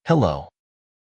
Hello.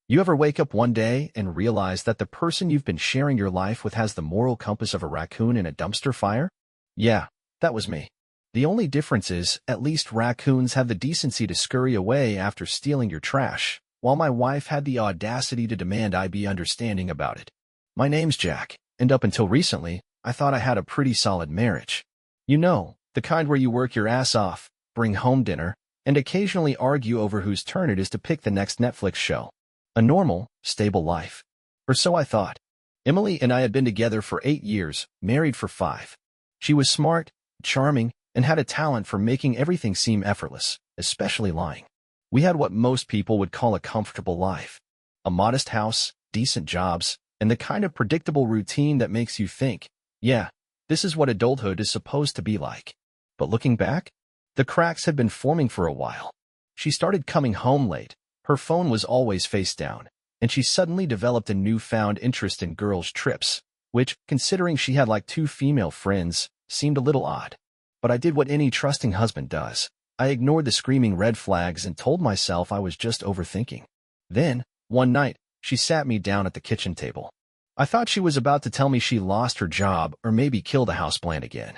You ever wake up one day and realize that the person you've been sharing your life with has the moral compass of a raccoon in a dumpster fire? Yeah, that was me. The only difference is, at least raccoons have the decency to scurry away after stealing your trash, while my wife had the audacity to demand I be understanding about it. My name's Jack, and up until recently, I thought I had a pretty solid marriage. You know, the kind where you work your ass off, bring home dinner, and occasionally argue over whose turn it is to pick the next Netflix show. A normal, stable life. Or so I thought. Emily and I had been together for 8 years, married for 5. She was smart, charming, and had a talent for making everything seem effortless, especially lying. We had what most people would call a comfortable life. A modest house, decent jobs, and the kind of predictable routine that makes you think, yeah, this is what adulthood is supposed to be like. But looking back, the cracks had been forming for a while. She started coming home late, her phone was always face down, and she suddenly developed a newfound interest in girls' trips, which, considering she had like 2 female friends, seemed a little odd. But I did what any trusting husband does. I ignored the screaming red flags and told myself I was just overthinking. Then, one night, she sat me down at the kitchen table. I thought she was about to tell me she lost her job or maybe killed a houseplant again.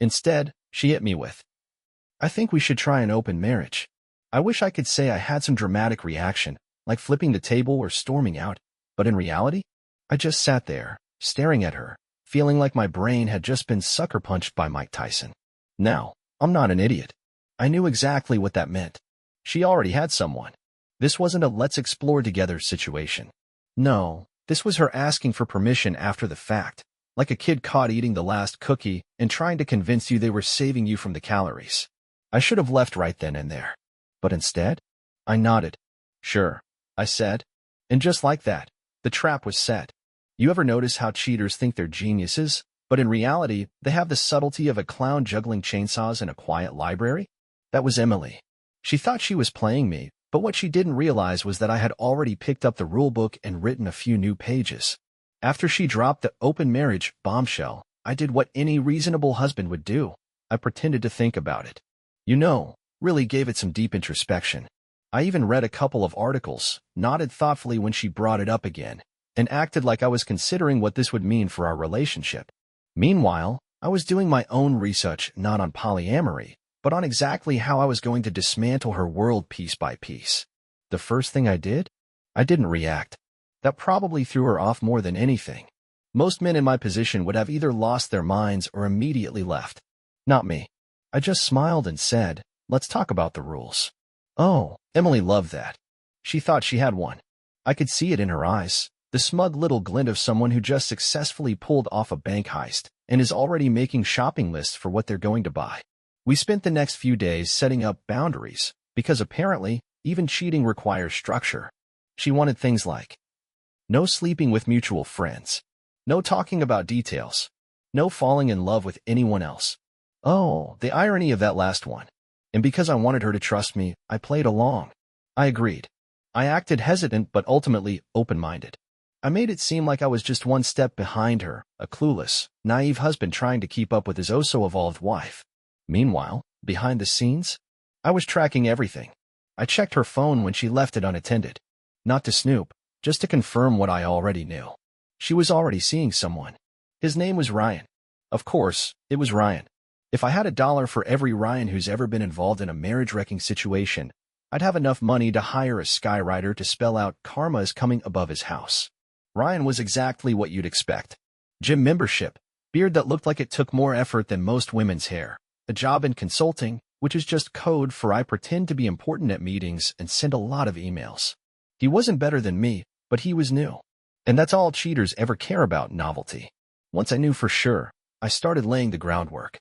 Instead, she hit me with, "I think we should try an open marriage." I wish I could say I had some dramatic reaction, like flipping the table or storming out, but in reality, I just sat there, staring at her, feeling like my brain had just been sucker punched by Mike Tyson. Now, I'm not an idiot. I knew exactly what that meant. She already had someone. This wasn't a let's explore together situation. No, this was her asking for permission after the fact, like a kid caught eating the last cookie and trying to convince you they were saving you from the calories. I should have left right then and there. But instead, I nodded. "Sure," I said. And just like that, the trap was set. You ever notice how cheaters think they're geniuses, but in reality, they have the subtlety of a clown juggling chainsaws in a quiet library? That was Emily. She thought she was playing me, but what she didn't realize was that I had already picked up the rulebook and written a few new pages. After she dropped the open marriage bombshell, I did what any reasonable husband would do. I pretended to think about it. Really gave it some deep introspection. I even read a couple of articles, nodded thoughtfully when she brought it up again, and acted like I was considering what this would mean for our relationship. Meanwhile, I was doing my own research not on polyamory, but on exactly how I was going to dismantle her world piece by piece. The first thing I did? I didn't react. That probably threw her off more than anything. Most men in my position would have either lost their minds or immediately left. Not me. I just smiled and said, "Let's talk about the rules." Oh, Emily loved that. She thought she had one. I could see it in her eyes, the smug little glint of someone who just successfully pulled off a bank heist and is already making shopping lists for what they're going to buy. We spent the next few days setting up boundaries, because apparently, even cheating requires structure. She wanted things like, no sleeping with mutual friends, no talking about details, no falling in love with anyone else. Oh, the irony of that last one. And because I wanted her to trust me, I played along. I agreed. I acted hesitant but ultimately open-minded. I made it seem like I was just one step behind her, a clueless, naive husband trying to keep up with his oh-so-evolved wife. Meanwhile, behind the scenes, I was tracking everything. I checked her phone when she left it unattended. Not to snoop, just to confirm what I already knew. She was already seeing someone. His name was Ryan. Of course, it was Ryan. If I had $1 for every Ryan who's ever been involved in a marriage-wrecking situation, I'd have enough money to hire a skywriter to spell out karma is coming above his house. Ryan was exactly what you'd expect. Gym membership, beard that looked like it took more effort than most women's hair, a job in consulting, which is just code for I pretend to be important at meetings and send a lot of emails. He wasn't better than me, but he was new. And that's all cheaters ever care about, novelty. Once I knew for sure, I started laying the groundwork.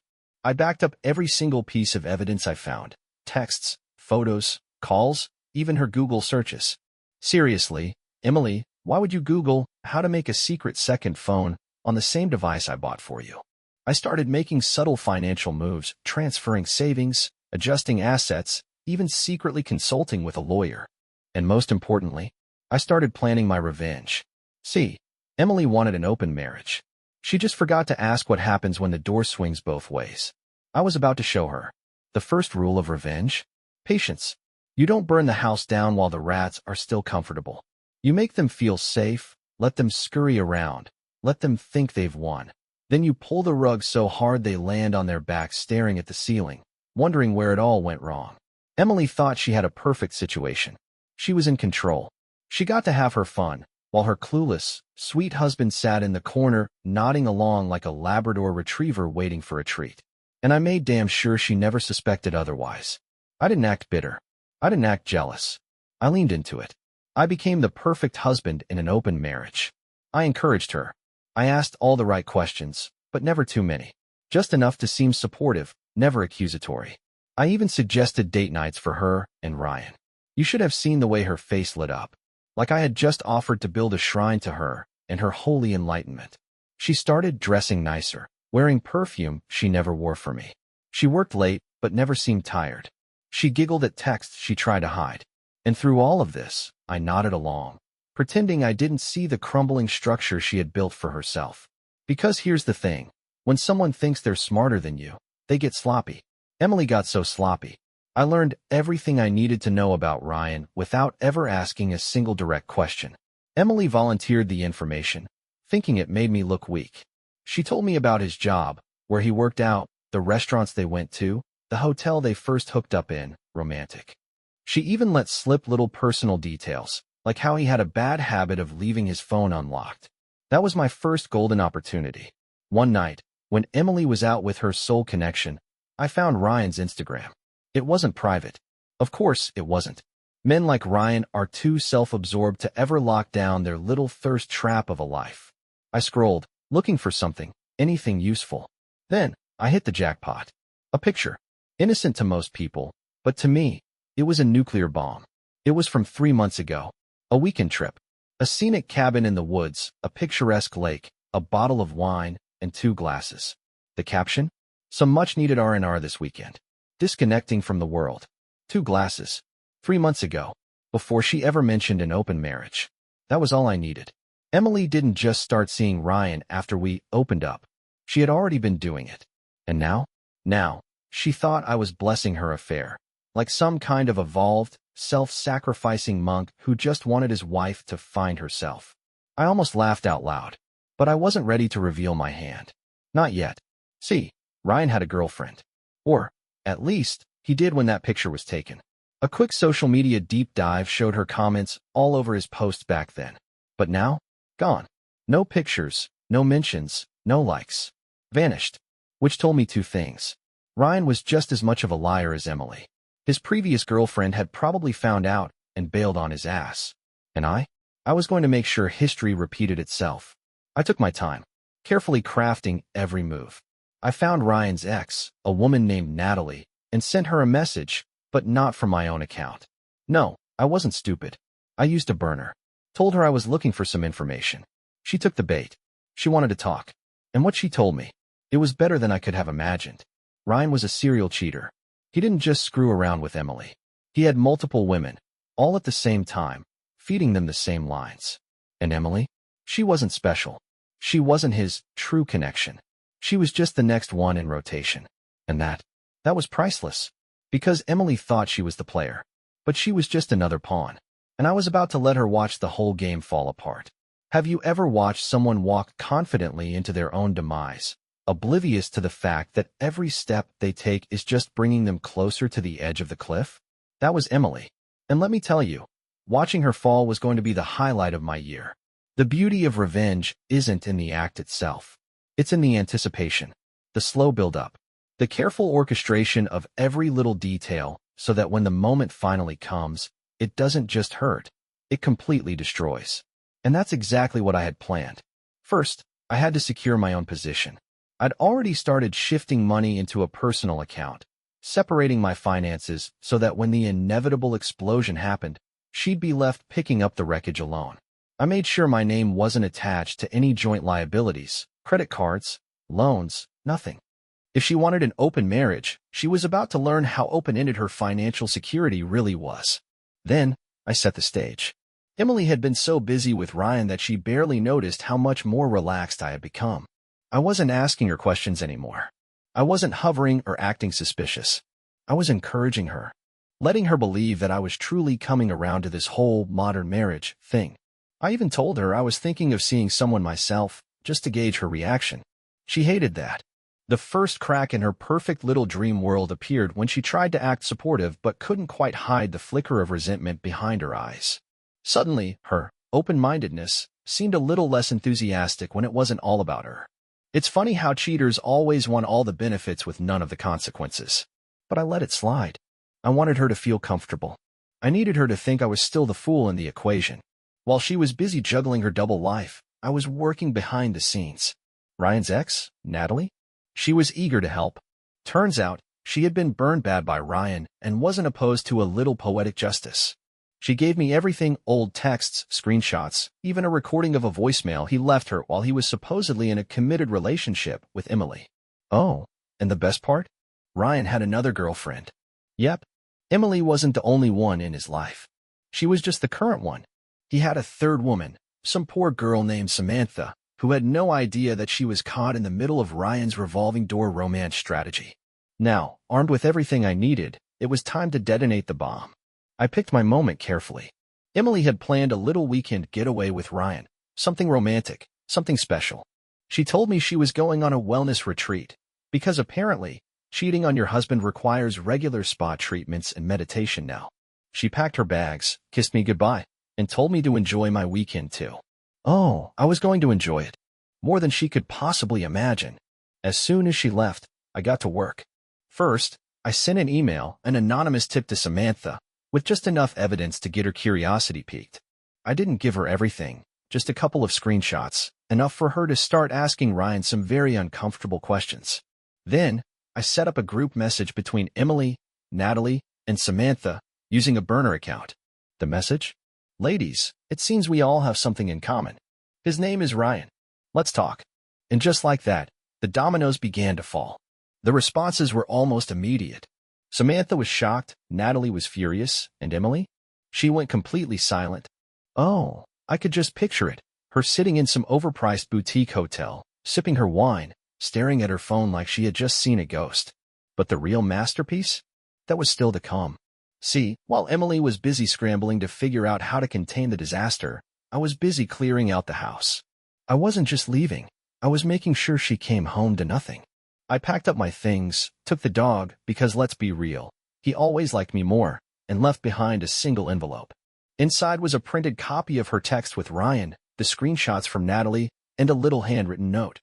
I backed up every single piece of evidence I found. Texts, photos, calls, even her Google searches. Seriously, Emily, why would you Google how to make a secret second phone on the same device I bought for you? I started making subtle financial moves, transferring savings, adjusting assets, even secretly consulting with a lawyer. And most importantly, I started planning my revenge. See, Emily wanted an open marriage. She just forgot to ask what happens when the door swings both ways. I was about to show her. The first rule of revenge? Patience. You don't burn the house down while the rats are still comfortable. You make them feel safe, let them scurry around, let them think they've won. Then you pull the rug so hard they land on their backs staring at the ceiling, wondering where it all went wrong. Emily thought she had a perfect situation. She was in control. She got to have her fun, while her clueless, sweet husband sat in the corner, nodding along like a Labrador retriever waiting for a treat. And I made damn sure she never suspected otherwise. I didn't act bitter. I didn't act jealous. I leaned into it. I became the perfect husband in an open marriage. I encouraged her. I asked all the right questions, but never too many. Just enough to seem supportive, never accusatory. I even suggested date nights for her and Ryan. You should have seen the way her face lit up. Like I had just offered to build a shrine to her and her holy enlightenment. She started dressing nicer, wearing perfume she never wore for me. She worked late, but never seemed tired. She giggled at texts she tried to hide. And through all of this, I nodded along, pretending I didn't see the crumbling structure she had built for herself. Because here's the thing. When someone thinks they're smarter than you, they get sloppy. Emily got so sloppy. I learned everything I needed to know about Ryan without ever asking a single direct question. Emily volunteered the information, thinking it made me look weak. She told me about his job, where he worked out, the restaurants they went to, the hotel they first hooked up in, romantic. She even let slip little personal details, like how he had a bad habit of leaving his phone unlocked. That was my first golden opportunity. One night, when Emily was out with her soul connection, I found Ryan's Instagram. It wasn't private. Of course, it wasn't. Men like Ryan are too self-absorbed to ever lock down their little thirst trap of a life. I scrolled, looking for something, anything useful. Then, I hit the jackpot. A picture. Innocent to most people, but to me, it was a nuclear bomb. It was from 3 months ago. A weekend trip. A scenic cabin in the woods, a picturesque lake, a bottle of wine, and 2 glasses. The caption? Some much-needed R&R this weekend. Disconnecting from the world. 2 glasses. 3 months ago. Before she ever mentioned an open marriage. That was all I needed. Emily didn't just start seeing Ryan after we opened up. She had already been doing it. And now? Now, she thought I was blessing her affair. Like some kind of evolved, self-sacrificing monk who just wanted his wife to find herself. I almost laughed out loud. But I wasn't ready to reveal my hand. Not yet. See, Ryan had a girlfriend. Or, at least, he did when that picture was taken. A quick social media deep dive showed her comments all over his posts back then. But now? Gone. No pictures, no mentions, no likes. Vanished. Which told me 2 things. Ryan was just as much of a liar as Emily. His previous girlfriend had probably found out and bailed on his ass. And I was going to make sure history repeated itself. I took my time, carefully crafting every move. I found Ryan's ex, a woman named Natalie, and sent her a message, but not from my own account. No, I wasn't stupid. I used a burner. Told her I was looking for some information. She took the bait. She wanted to talk. And what she told me, it was better than I could have imagined. Ryan was a serial cheater. He didn't just screw around with Emily. He had multiple women, all at the same time, feeding them the same lines. And Emily? She wasn't special. She wasn't his true connection. She was just the next one in rotation. And that was priceless. Because Emily thought she was the player. But she was just another pawn. And I was about to let her watch the whole game fall apart. Have you ever watched someone walk confidently into their own demise, oblivious to the fact that every step they take is just bringing them closer to the edge of the cliff? That was Emily. And let me tell you, watching her fall was going to be the highlight of my year. The beauty of revenge isn't in the act itself. It's in the anticipation, the slow build-up, the careful orchestration of every little detail so that when the moment finally comes, it doesn't just hurt, it completely destroys. And that's exactly what I had planned. First, I had to secure my own position. I'd already started shifting money into a personal account, separating my finances so that when the inevitable explosion happened, she'd be left picking up the wreckage alone. I made sure my name wasn't attached to any joint liabilities, credit cards, loans, nothing. If she wanted an open marriage, she was about to learn how open-ended her financial security really was. Then, I set the stage. Emily had been so busy with Ryan that she barely noticed how much more relaxed I had become. I wasn't asking her questions anymore. I wasn't hovering or acting suspicious. I was encouraging her. letting her believe that I was truly coming around to this whole modern marriage thing. I even told her I was thinking of seeing someone myself, just to gauge her reaction. She hated that. The first crack in her perfect little dream world appeared when she tried to act supportive but couldn't quite hide the flicker of resentment behind her eyes. Suddenly, her open-mindedness seemed a little less enthusiastic when it wasn't all about her. It's funny how cheaters always want all the benefits with none of the consequences. But I let it slide. I wanted her to feel comfortable. I needed her to think I was still the fool in the equation. While she was busy juggling her double life, I was working behind the scenes. Ryan's ex, Natalie? She was eager to help. Turns out, she had been burned bad by Ryan and wasn't opposed to a little poetic justice. She gave me everything: old texts, screenshots, even a recording of a voicemail he left her while he was supposedly in a committed relationship with Emily. Oh, and the best part? Ryan had another girlfriend. Yep, Emily wasn't the only one in his life. She was just the current one. He had a third woman, some poor girl named Samantha, who had no idea that she was caught in the middle of Ryan's revolving door romance strategy. Now, armed with everything I needed, it was time to detonate the bomb. I picked my moment carefully. Emily had planned a little weekend getaway with Ryan, something romantic, something special. She told me she was going on a wellness retreat, because apparently, cheating on your husband requires regular spa treatments and meditation now. She packed her bags, kissed me goodbye, and told me to enjoy my weekend too. Oh, I was going to enjoy it. More than she could possibly imagine. As soon as she left, I got to work. First, I sent an email, an anonymous tip to Samantha, with just enough evidence to get her curiosity piqued. I didn't give her everything, just a couple of screenshots, enough for her to start asking Ryan some very uncomfortable questions. Then, I set up a group message between Emily, Natalie, and Samantha, using a burner account. The message? Ladies, it seems we all have something in common. His name is Ryan. Let's talk. And just like that, the dominoes began to fall. The responses were almost immediate. Samantha was shocked, Natalie was furious, and Emily? She went completely silent. Oh, I could just picture it, her sitting in some overpriced boutique hotel, sipping her wine, staring at her phone like she had just seen a ghost. But the real masterpiece? That was still to come. See, while Emily was busy scrambling to figure out how to contain the disaster, I was busy clearing out the house. I wasn't just leaving, I was making sure she came home to nothing. I packed up my things, took the dog, because let's be real, he always liked me more, and left behind a single envelope. Inside was a printed copy of her text with Ryan, the screenshots from Natalie, and a little handwritten note.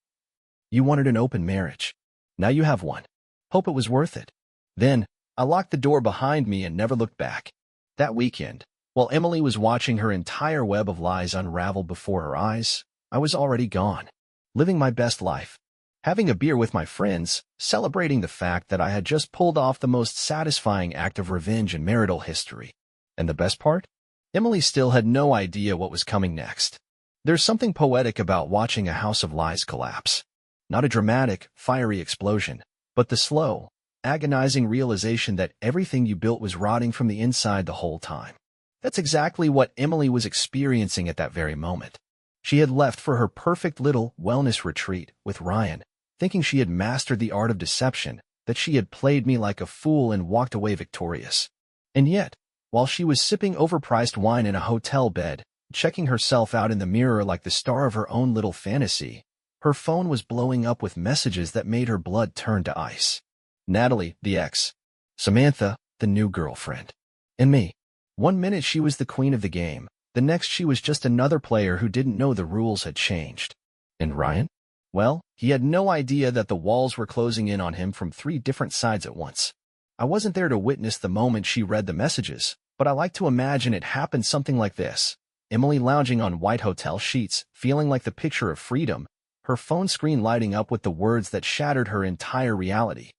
You wanted an open marriage. Now you have one. Hope it was worth it. Then, I locked the door behind me and never looked back. That weekend, while Emily was watching her entire web of lies unravel before her eyes, I was already gone, living my best life. Having a beer with my friends, celebrating the fact that I had just pulled off the most satisfying act of revenge in marital history. And the best part? Emily still had no idea what was coming next. There's something poetic about watching a house of lies collapse. Not a dramatic, fiery explosion, but the slow, agonizing realization that everything you built was rotting from the inside the whole time. That's exactly what Emily was experiencing at that very moment. She had left for her perfect little wellness retreat with Ryan, thinking she had mastered the art of deception, that she had played me like a fool and walked away victorious. And yet, while she was sipping overpriced wine in a hotel bed, checking herself out in the mirror like the star of her own little fantasy, her phone was blowing up with messages that made her blood turn to ice. Natalie, the ex. Samantha, the new girlfriend. And me. One minute she was the queen of the game, the next she was just another player who didn't know the rules had changed. And Ryan? Well, he had no idea that the walls were closing in on him from 3 different sides at once. I wasn't there to witness the moment she read the messages, but I like to imagine it happened something like this. Emily lounging on white hotel sheets, feeling like the picture of freedom, her phone screen lighting up with the words that shattered her entire reality.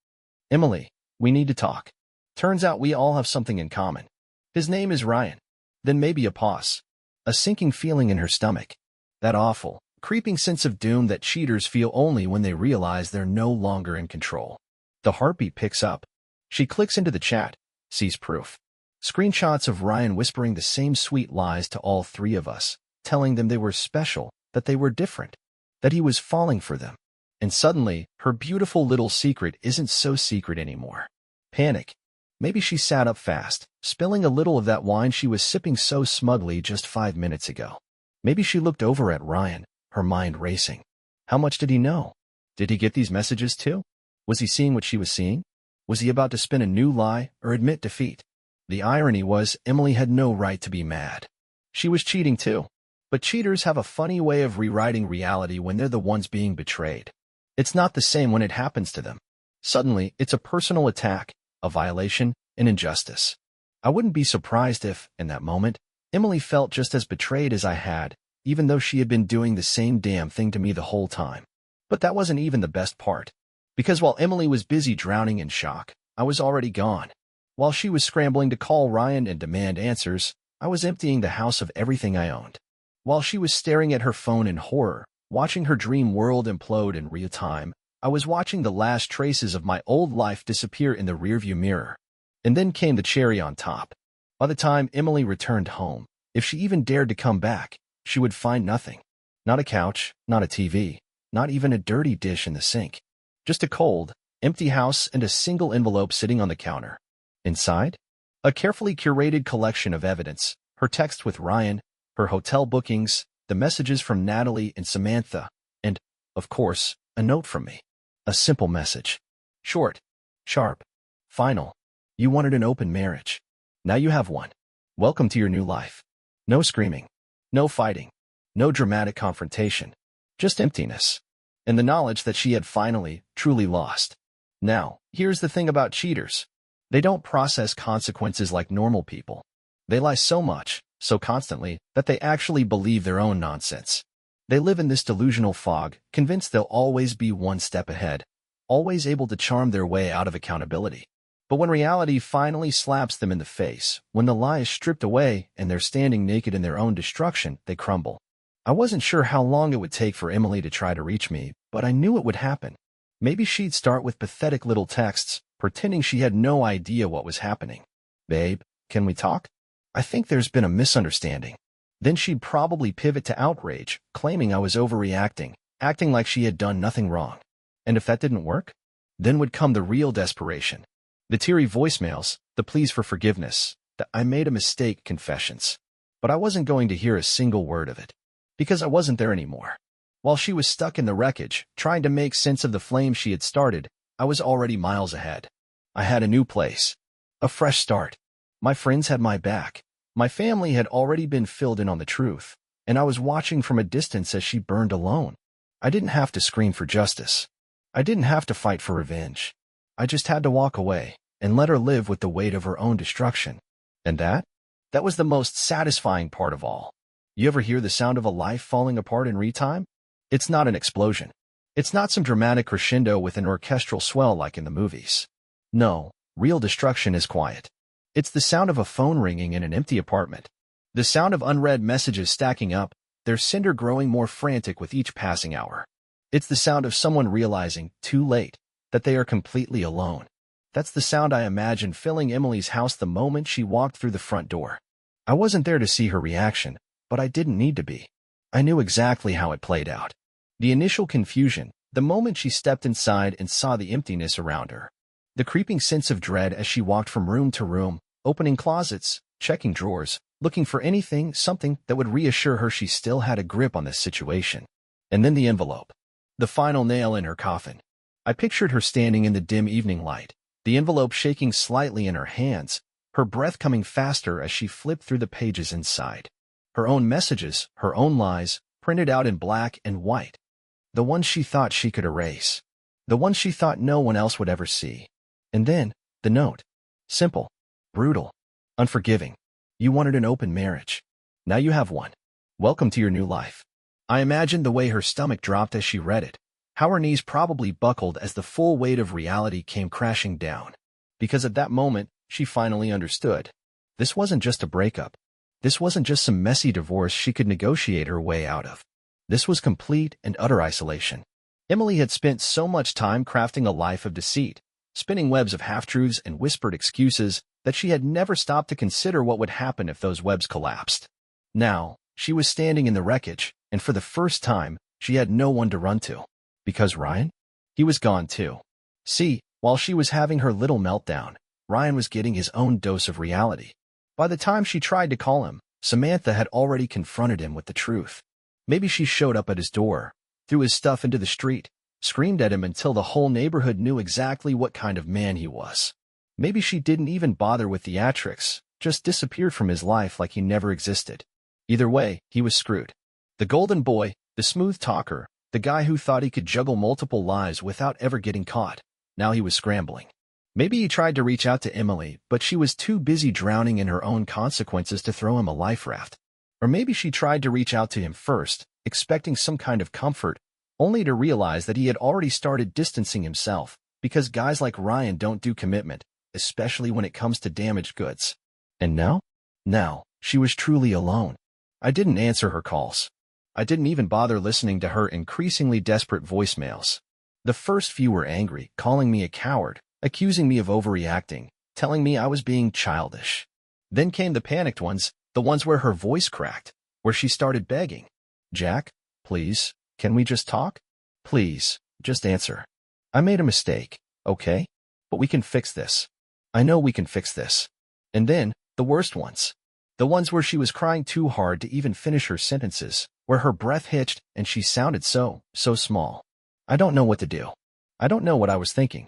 Emily, we need to talk. Turns out we all have something in common. His name is Ryan. Then maybe a pause. A sinking feeling in her stomach. That awful, creeping sense of doom that cheaters feel only when they realize they're no longer in control. The heartbeat picks up. She clicks into the chat, sees proof. Screenshots of Ryan whispering the same sweet lies to all 3 of us, telling them they were special, that they were different, that he was falling for them. And suddenly, her beautiful little secret isn't so secret anymore. Panic. Maybe she sat up fast, spilling a little of that wine she was sipping so smugly just 5 minutes ago. Maybe she looked over at Ryan, her mind racing. How much did he know? Did he get these messages too? Was he seeing what she was seeing? Was he about to spin a new lie or admit defeat? The irony was Emily had no right to be mad. She was cheating too. But cheaters have a funny way of rewriting reality when they're the ones being betrayed. It's not the same when it happens to them. Suddenly, it's a personal attack, a violation, an injustice. I wouldn't be surprised if, in that moment, Emily felt just as betrayed as I had, even though she had been doing the same damn thing to me the whole time. But that wasn't even the best part. Because while Emily was busy drowning in shock, I was already gone. While she was scrambling to call Ryan and demand answers, I was emptying the house of everything I owned. While she was staring at her phone in horror, watching her dream world implode in real time, I was watching the last traces of my old life disappear in the rearview mirror. And then came the cherry on top. By the time Emily returned home, if she even dared to come back, she would find nothing. Not a couch, not a TV, not even a dirty dish in the sink. Just a cold, empty house and a single envelope sitting on the counter. Inside? A carefully curated collection of evidence, her text with Ryan, her hotel bookings, the messages from Natalie and Samantha, and, of course, a note from me. A simple message. Short, sharp, final. You wanted an open marriage. Now you have one. Welcome to your new life. No screaming. No fighting. No dramatic confrontation. Just emptiness. And the knowledge that she had finally, truly lost. Now, here's the thing about cheaters. They don't process consequences like normal people. They lie so much, so constantly, that they actually believe their own nonsense. They live in this delusional fog, convinced they'll always be one step ahead, always able to charm their way out of accountability. But when reality finally slaps them in the face, when the lie is stripped away and they're standing naked in their own destruction, they crumble. I wasn't sure how long it would take for Emily to try to reach me, but I knew it would happen. Maybe she'd start with pathetic little texts, pretending she had no idea what was happening. Babe, can we talk? I think there's been a misunderstanding. Then she'd probably pivot to outrage, claiming I was overreacting, acting like she had done nothing wrong. And if that didn't work, then would come the real desperation. The teary voicemails, the pleas for forgiveness, the I made a mistake confessions. But I wasn't going to hear a single word of it. Because I wasn't there anymore. While she was stuck in the wreckage, trying to make sense of the flame she had started, I was already miles ahead. I had a new place. A fresh start. My friends had my back. My family had already been filled in on the truth, and I was watching from a distance as she burned alone. I didn't have to scream for justice. I didn't have to fight for revenge. I just had to walk away and let her live with the weight of her own destruction. And that was the most satisfying part of all. You ever hear the sound of a life falling apart in real-time? It's not an explosion. It's not some dramatic crescendo with an orchestral swell like in the movies. No, real destruction is quiet. It's the sound of a phone ringing in an empty apartment. The sound of unread messages stacking up, their cinder growing more frantic with each passing hour. It's the sound of someone realizing, too late, that they are completely alone. That's the sound I imagined filling Emily's house the moment she walked through the front door. I wasn't there to see her reaction, but I didn't need to be. I knew exactly how it played out. The initial confusion, the moment she stepped inside and saw the emptiness around her. The creeping sense of dread as she walked from room to room, opening closets, checking drawers, looking for anything, something that would reassure her she still had a grip on this situation. And then the envelope. The final nail in her coffin. I pictured her standing in the dim evening light, the envelope shaking slightly in her hands, her breath coming faster as she flipped through the pages inside. Her own messages, her own lies, printed out in black and white. The ones she thought she could erase. The ones she thought no one else would ever see. And then, the note. Simple. Brutal. Unforgiving. You wanted an open marriage. Now you have one. Welcome to your new life. I imagined the way her stomach dropped as she read it, how her knees probably buckled as the full weight of reality came crashing down. Because at that moment, she finally understood. This wasn't just a breakup. This wasn't just some messy divorce she could negotiate her way out of. This was complete and utter isolation. Emily had spent so much time crafting a life of deceit, spinning webs of half-truths and whispered excuses, that she had never stopped to consider what would happen if those webs collapsed. Now, she was standing in the wreckage, and for the first time, she had no one to run to. Because Ryan? He was gone too. See, while she was having her little meltdown, Ryan was getting his own dose of reality. By the time she tried to call him, Samantha had already confronted him with the truth. Maybe she showed up at his door, threw his stuff into the street, screamed at him until the whole neighborhood knew exactly what kind of man he was. Maybe she didn't even bother with theatrics, just disappeared from his life like he never existed. Either way, he was screwed. The golden boy, the smooth talker, the guy who thought he could juggle multiple lives without ever getting caught. Now he was scrambling. Maybe he tried to reach out to Emily, but she was too busy drowning in her own consequences to throw him a life raft. Or maybe she tried to reach out to him first, expecting some kind of comfort, only to realize that he had already started distancing himself, because guys like Ryan don't do commitment, especially when it comes to damaged goods. And now? Now, she was truly alone. I didn't answer her calls. I didn't even bother listening to her increasingly desperate voicemails. The first few were angry, calling me a coward, accusing me of overreacting, telling me I was being childish. Then came the panicked ones, the ones where her voice cracked, where she started begging. Jack, please, can we just talk? Please, just answer. I made a mistake, okay? But we can fix this. I know we can fix this. And then, the worst ones. The ones where she was crying too hard to even finish her sentences, where her breath hitched and she sounded so small. I don't know what to do. I don't know what I was thinking.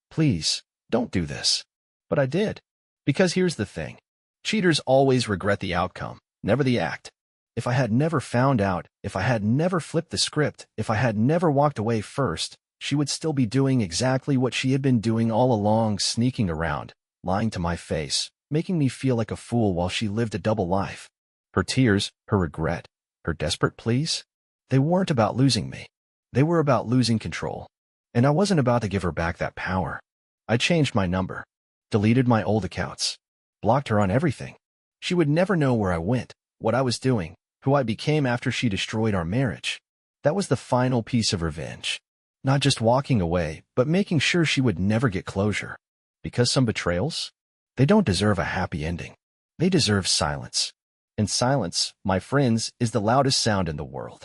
Please, don't do this. But I did. Because here's the thing. Cheaters always regret the outcome, never the act. If I had never found out, if I had never flipped the script, if I had never walked away first, she would still be doing exactly what she had been doing all along, sneaking around, lying to my face, making me feel like a fool while she lived a double life. Her tears, her regret, her desperate pleas, they weren't about losing me. They were about losing control. And I wasn't about to give her back that power. I changed my number, deleted my old accounts, blocked her on everything. She would never know where I went, what I was doing, who I became after she destroyed our marriage. That was the final piece of revenge. Not just walking away, but making sure she would never get closure. Because some betrayals, they don't deserve a happy ending. They deserve silence. And silence, my friends, is the loudest sound in the world.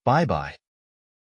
Bye-bye.